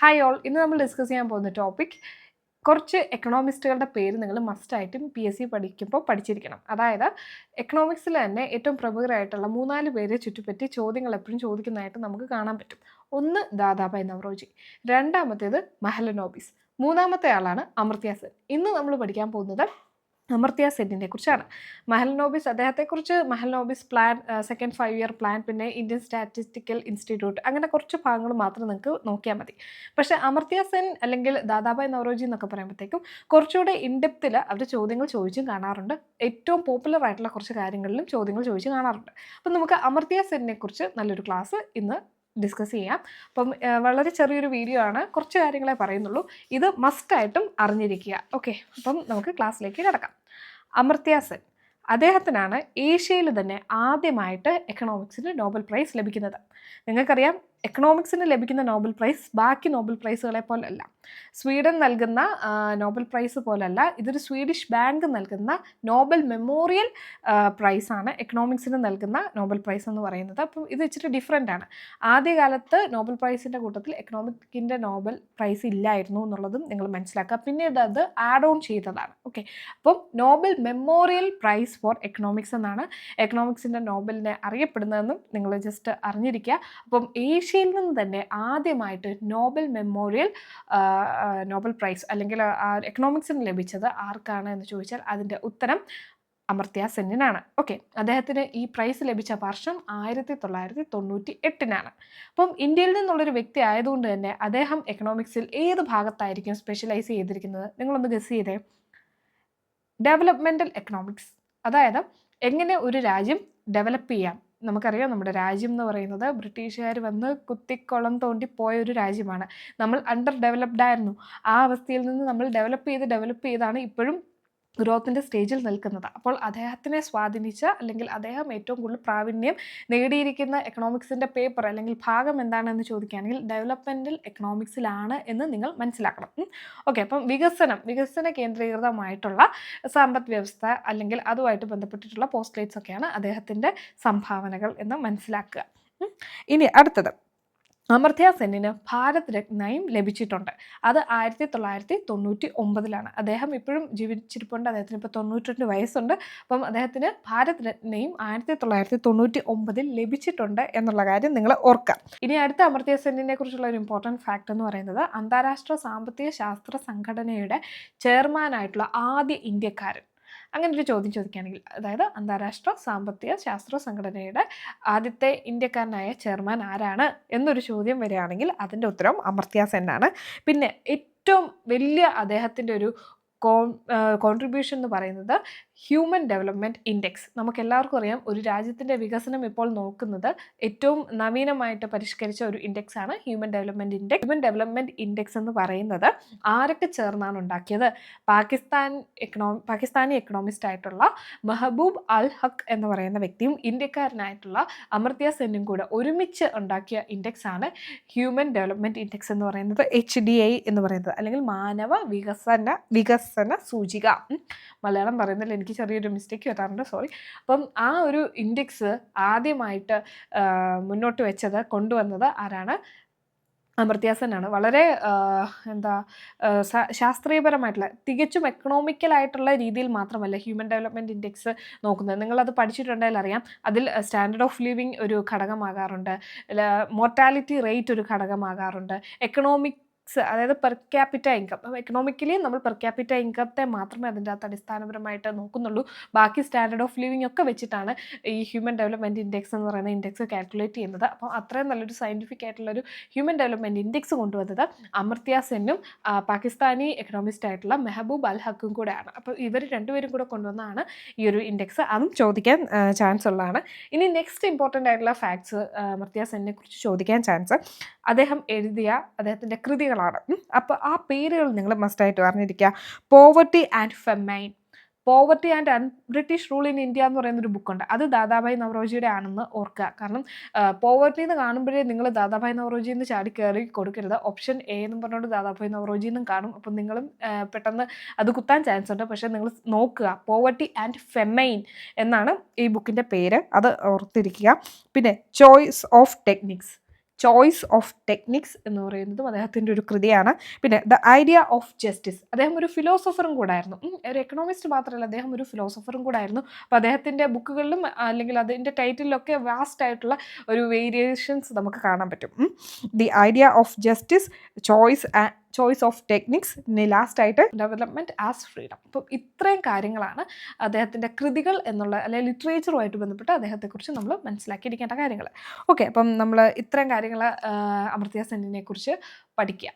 Hi all, ഇന്ന് നമ്മൾ discuss ചെയ്യാൻ പോകുന്ന ടോപ്പിക് കുറച്ച് എക്കണോമിസ്റ്റുകളുടെ പേര് നിങ്ങൾ മസ്റ്റായിട്ടും PSC പഠിക്കുമ്പോൾ പഠിച്ചിരിക്കണം. അതായത് എക്കണോമിക്സിൽ തന്നെ ഏറ്റവും പ്രമുഖരായിട്ടുള്ള 3-4 പേരെ ചുറ്റിപ്പറ്റി ചോദ്യങ്ങൾ എപ്പോഴും ചോദിക്കുന്നതായിട്ട് നമുക്ക് കാണാൻ പറ്റും. ഒന്ന് ദാദാഭായ് നവറോജി, രണ്ടാമത്തേത് മഹലനോബിസ്, മൂന്നാമത്തെ ആളാണ് അമർത്യ സെൻ. ഇന്ന് നമ്മൾ പഠിക്കാൻ പോകുന്നത് അമർത്യ സെന്നിനെ കുറിച്ചാണ്. മഹലനോബിസ്, അദ്ദേഹത്തെക്കുറിച്ച് Mahalanobis plan, second 5 year plan, പിന്നെ ഇന്ത്യൻ സ്റ്റാറ്റിസ്റ്റിക്കൽ ഇൻസ്റ്റിറ്റ്യൂട്ട്, അങ്ങനെ കുറച്ച് ഭാഗങ്ങൾ മാത്രം നിങ്ങൾക്ക് നോക്കിയാൽ മതി. പക്ഷേ അമർത്യ സെൻ അല്ലെങ്കിൽ ദാദാഭായ് നവറോജി എന്നൊക്കെ പറയുമ്പോഴത്തേക്കും കുറച്ചുകൂടെ ഇൻഡെപ്തിൽ അവർ ചോദ്യങ്ങൾ ചോദിച്ചും കാണാറുണ്ട്. ഏറ്റവും പോപ്പുലർ ആയിട്ടുള്ള കുറച്ച് കാര്യങ്ങളിലും ചോദ്യങ്ങൾ ചോദിച്ച് കാണാറുണ്ട്. അപ്പം നമുക്ക് അമർത്യ സെന്നിനെ കുറിച്ച് നല്ലൊരു ക്ലാസ് ഇന്ന് ഡിസ്കസ് ചെയ്യാം. അപ്പം വളരെ ചെറിയൊരു വീഡിയോ ആണ്, കുറച്ച് കാര്യങ്ങളെ പറയുന്നുള്ളൂ. ഇത് മസ്റ്റായിട്ടും അറിഞ്ഞിരിക്കുക. ഓക്കെ, അപ്പം നമുക്ക് ക്ലാസ്സിലേക്ക് കിടക്കാം. അമർത്യ സെൻ, അദ്ദേഹത്തിനാണ് ഏഷ്യയിൽ തന്നെ ആദ്യമായിട്ട് എക്കണോമിക്സിന് നോബൽ പ്രൈസ് ലഭിക്കുന്നത്. നിങ്ങൾക്കറിയാം, എക്കണോമിക്സിന് ലഭിക്കുന്ന നോബൽ പ്രൈസ് ബാക്കി നോബൽ പ്രൈസുകളെ പോലല്ല. സ്വീഡൻ നൽകുന്ന നോബൽ പ്രൈസ് പോലല്ല, ഇതൊരു സ്വീഡിഷ് ബാങ്ക് നൽകുന്ന നോബൽ മെമ്മോറിയൽ പ്രൈസാണ് എക്കണോമിക്സിന് നൽകുന്ന നോബൽ പ്രൈസ് എന്ന് പറയുന്നത്. അപ്പം ഇത് ഇച്ചിരി ഡിഫറെൻ്റ് ആണ്. ആദ്യകാലത്ത് നോബൽ പ്രൈസിൻ്റെ കൂട്ടത്തിൽ എക്കണോമിക്കിൻ്റെ നോബൽ പ്രൈസ് ഇല്ലായിരുന്നു എന്നുള്ളതും നിങ്ങൾ മനസ്സിലാക്കുക. പിന്നീട് അത് ആഡ് ഓൺ ചെയ്തതാണ്. ഓക്കെ, അപ്പം Nobel memorial prize for economics എന്നാണ് എക്കണോമിക്സിൻ്റെ നോബലിനെ അറിയപ്പെടുന്നതെന്നും നിങ്ങൾ ജസ്റ്റ് അറിഞ്ഞിരിക്കുക. അപ്പം ഏഷ്യയിൽ നിന്ന് തന്നെ ആദ്യമായിട്ട് നോബൽ മെമ്മോറിയൽ നോബൽ പ്രൈസ് അല്ലെങ്കിൽ എക്കണോമിക്സിന് ലഭിച്ചത് ആർക്കാണ് എന്ന് ചോദിച്ചാൽ അതിൻ്റെ ഉത്തരം അമർത്യ സെന്നിനാണ്. ഓക്കെ, അദ്ദേഹത്തിന് ഈ പ്രൈസ് ലഭിച്ച വർഷം 1998. അപ്പം ഇന്ത്യയിൽ നിന്നുള്ളൊരു വ്യക്തി ആയതുകൊണ്ട് തന്നെ അദ്ദേഹം എക്കണോമിക്സിൽ ഏത് ഭാഗത്തായിരിക്കും സ്പെഷ്യലൈസ് ചെയ്തിരിക്കുന്നത്? നിങ്ങളൊന്ന് ഗസ് ചെയ്തേ. ഡെവലപ്മെൻ്റൽ എക്കണോമിക്സ്, അതായത് എങ്ങനെ ഒരു രാജ്യം ഡെവലപ്പ് ചെയ്യാം. നമുക്കറിയാം, നമ്മുടെ രാജ്യം എന്ന് പറയുന്നത് ബ്രിട്ടീഷുകാർ വന്ന് കുത്തിക്കുളം തോണ്ടി പോയ ഒരു രാജ്യമാണ്. നമ്മൾ അണ്ടർ ഡെവലപ്ഡ് ആയിരുന്നു. ആ അവസ്ഥയിൽ നിന്ന് നമ്മൾ ഡെവലപ്പ് ചെയ്താണ് ഇപ്പോഴും ഗ്രോത്തിൻ്റെ സ്റ്റേജിൽ നിൽക്കുന്നത്. അപ്പോൾ അദ്ദേഹത്തിനെ സ്വാധീനിച്ച അല്ലെങ്കിൽ അദ്ദേഹം ഏറ്റവും കൂടുതൽ പ്രാവീണ്യം നേടിയിരിക്കുന്ന എക്കണോമിക്സിൻ്റെ പേപ്പർ അല്ലെങ്കിൽ ഭാഗം എന്താണെന്ന് ചോദിക്കുകയാണെങ്കിൽ ഡെവലപ്മെൻ്റൽ എക്കണോമിക്സിലാണ് എന്ന് നിങ്ങൾ മനസ്സിലാക്കണം. ഓക്കെ, അപ്പം വികസന കേന്ദ്രീകൃതമായിട്ടുള്ള സമ്പദ് വ്യവസ്ഥ അല്ലെങ്കിൽ അതുമായിട്ട് ബന്ധപ്പെട്ടിട്ടുള്ള പോസ്റ്റ്ലേറ്റ്സ് ഒക്കെയാണ് അദ്ദേഹത്തിൻ്റെ സംഭാവനകൾ എന്ന് മനസ്സിലാക്കുക. ഇനി അടുത്തത്, അമർത്യ സെന്നിന് ഭാരത് രത്നയും ലഭിച്ചിട്ടുണ്ട്. അത് 1999. അദ്ദേഹം ഇപ്പോഴും ജീവിച്ചിരിപ്പുണ്ട്. അദ്ദേഹത്തിന് ഇപ്പോൾ 92 വയസ്സുണ്ട്. അപ്പം അദ്ദേഹത്തിന് ഭാരത് രത്നയും 1999 ലഭിച്ചിട്ടുണ്ട് എന്നുള്ള കാര്യം നിങ്ങൾ ഓർക്കുക. ഇനി അടുത്ത അമർത്യ സെന്നിനെ കുറിച്ചുള്ള ഒരു ഇമ്പോർട്ടൻറ്റ് ഫാക്ട് എന്ന് പറയുന്നത് അന്താരാഷ്ട്ര സാമ്പത്തിക ശാസ്ത്ര സംഘടനയുടെ ചെയർമാനായിട്ടുള്ള ആദ്യ ഇന്ത്യക്കാരൻ. അങ്ങനെ ഒരു ചോദ്യം ചോദിക്കുകയാണെങ്കിൽ, അതായത് അന്താരാഷ്ട്ര സാമ്പത്തിക ശാസ്ത്ര സംഘടനയുടെ ആദ്യത്തെ ഇന്ത്യക്കാരനായ ചെയർമാൻ ആരാണ് എന്നൊരു ചോദ്യം വരികയാണെങ്കിൽ അതിൻ്റെ ഉത്തരം അമർത്യ സെന്നാണ്. പിന്നെ ഏറ്റവും വലിയ അദ്ദേഹത്തിൻ്റെ ഒരു കോൺട്രിബ്യൂഷൻ എന്ന് പറയുന്നത് ഹ്യൂമൻ ഡെവലപ്മെൻറ്റ് ഇൻഡെക്സ്. നമുക്കെല്ലാവർക്കും അറിയാം, ഒരു രാജ്യത്തിൻ്റെ വികസനം ഇപ്പോൾ നോക്കുന്നത് ഏറ്റവും നവീനമായിട്ട് പരിഷ്കരിച്ച ഒരു ഇൻഡെക്സ് ആണ് human development index. Human development index എന്ന് പറയുന്നത് ആരൊക്കെ ചേർന്നാണ് ഉണ്ടാക്കിയത്? പാകിസ്ഥാനി എക്കണോമിസ്റ്റ് ആയിട്ടുള്ള മെഹബൂബ് അൽ ഹക്ക് എന്ന് പറയുന്ന വ്യക്തിയും ഇന്ത്യക്കാരനായിട്ടുള്ള അമർത്യ സെന്നും കൂടെ ഒരുമിച്ച് ഉണ്ടാക്കിയ ഇൻഡെക്സ് ആണ് ഹ്യൂമൻ ഡെവലപ്മെൻറ്റ് ഇൻഡെക്സ് എന്ന് പറയുന്നത്, HDI എന്ന് പറയുന്നത്, അല്ലെങ്കിൽ മാനവ വികസന സൂചിക. മലയാളം പറയുന്നതിൽ എനിക്ക് ചെറിയൊരു മിസ്റ്റേക്ക് വരാറുണ്ട്, സോറി. അപ്പം ആ ഒരു ഇൻഡെക്സ് ആദ്യമായിട്ട് മുന്നോട്ട് വെച്ചത്, കൊണ്ടുവന്നത് ആരാണ്? അമർത്യ സെന്നാണ്. വളരെ ശാസ്ത്രീയപരമായിട്ടുള്ള, തികച്ചും എക്കണോമിക്കലായിട്ടുള്ള രീതിയിൽ മാത്രമല്ല ഹ്യൂമൻ ഡെവലപ്മെൻറ്റ് ഇൻഡെക്സ് നോക്കുന്നത്. നിങ്ങളത് പഠിച്ചിട്ടുണ്ടെങ്കിൽ അറിയാം. അതിൽ സ്റ്റാൻഡേർഡ് ഓഫ് ലിവിങ് ഒരു ഘടകമാകാറുണ്ട്, മോർട്ടാലിറ്റി റേറ്റ് ഒരു ഘടകമാകാറുണ്ട്, അതായത് പെർ ക്യാപിറ്റ ഇൻകം. എക്കണോമിക്കലി നമ്മൾ പെർ ക്യാപിറ്റ ഇൻകത്തെ മാത്രമേ അതിൻ്റെ അകത്ത് അടിസ്ഥാനപരമായിട്ട് നോക്കുന്നുള്ളൂ. ബാക്കി സ്റ്റാൻഡേർഡ് ഓഫ് ലിവിങ് ഒക്കെ വെച്ചിട്ടാണ് ഈ ഹ്യൂമൻ ഡെവലപ്മെൻറ്റ് ഇൻഡെക്സ് എന്ന് പറയുന്ന ഇൻഡെക്സ് കാൽക്കുലേറ്റ് ചെയ്യുന്നത്. അപ്പോൾ അത്രയും നല്ലൊരു സയൻറ്റിഫിക് ആയിട്ടുള്ളൊരു ഹ്യൂമൻ ഡെവലപ്മെൻറ്റ് ഇൻഡെക്സ് കൊണ്ടുവന്നത് അമർത്യ സെന്നും പാകിസ്ഥാനി എക്കണോമിസ്റ്റ് ആയിട്ടുള്ള മെഹബൂബ് അൽ ഹക്കും കൂടെയാണ്. അപ്പോൾ ഇവർ രണ്ടുപേരും കൂടെ കൊണ്ടുവന്നതാണ് ഈ ഒരു ഇൻഡെക്സ്. അതും ചോദിക്കാൻ ചാൻസ് ഉള്ളതാണ്. ഇനി നെക്സ്റ്റ് ഇമ്പോർട്ടൻ്റ് ആയിട്ടുള്ള ഫാക്ട്സ് അമർത്യ സെന്നിനെ കുറിച്ച് ചോദിക്കാൻ ചാൻസ്, അദ്ദേഹം എഴുതിയ അദ്ദേഹത്തിൻ്റെ കൃതികളാണ്. അപ്പോൾ ആ പേരുകൾ നിങ്ങൾ മസ്റ്റായിട്ട് അറിഞ്ഞിരിക്കുക. Poverty and famine, poverty and British rule in India എന്ന് പറയുന്നൊരു ബുക്കുണ്ട്. അത് ദാദാഭായ് നവറോജിയുടെ ആണെന്ന് ഓർക്കുക. കാരണം പോവർട്ടി എന്ന് കാണുമ്പോഴേ നിങ്ങൾ ദാദാഭായ് നവറോജി എന്ന് ചാടി കയറി കൊടുക്കരുത്. ഓപ്ഷൻ എ എന്നും പറഞ്ഞുകൊണ്ട് ദാദാഭായ് നവറോജി എന്നും കാണും. അപ്പം നിങ്ങളും പെട്ടെന്ന് അത് കുത്താൻ ചാൻസ് ഉണ്ട്. പക്ഷേ നിങ്ങൾ നോക്കുക, പോവർട്ടി ആൻഡ് ഫെമൈൻ എന്നാണ് ഈ ബുക്കിൻ്റെ പേര്, അത് ഓർത്തിരിക്കുക. പിന്നെ choice of techniques, choice of techniques എന്ന് പറയുന്നതും അദ്ദേഹത്തിൻ്റെ ഒരു കൃതിയാണ്. പിന്നെ ദ ഐഡിയ ഓഫ് ജസ്റ്റിസ്, അദ്ദേഹം ഒരു ഫിലോസഫറും കൂടായിരുന്നു. ഒരു എക്കണോമിസ്റ്റ് മാത്രമല്ല, അദ്ദേഹം ഒരു ഫിലോസഫറും കൂടായിരുന്നു. അപ്പോൾ അദ്ദേഹത്തിൻ്റെ ബുക്കുകളിലും അല്ലെങ്കിൽ അതിൻ്റെ ടൈറ്റിലൊക്കെ വാസ്റ്റ് ആയിട്ടുള്ള ഒരു വേരിയേഷൻസ് നമുക്ക് കാണാൻ പറ്റും. The idea of justice, choice of techniques, ഇനി ലാസ്റ്റായിട്ട് ഡെവലപ്മെൻറ്റ് ആസ് ഫ്രീഡം. അപ്പം ഇത്രയും കാര്യങ്ങളാണ് അദ്ദേഹത്തിൻ്റെ കൃതികൾ എന്നുള്ള അല്ലെങ്കിൽ ലിറ്ററേച്ചറുമായിട്ട് ബന്ധപ്പെട്ട് അദ്ദേഹത്തെക്കുറിച്ച് നമ്മൾ മനസ്സിലാക്കിയിരിക്കേണ്ട കാര്യങ്ങൾ. ഓക്കെ, അപ്പം നമ്മൾ ഇത്രയും കാര്യങ്ങൾ അമർത്യ സെന്നിനെ കുറിച്ച് പഠിക്കുക.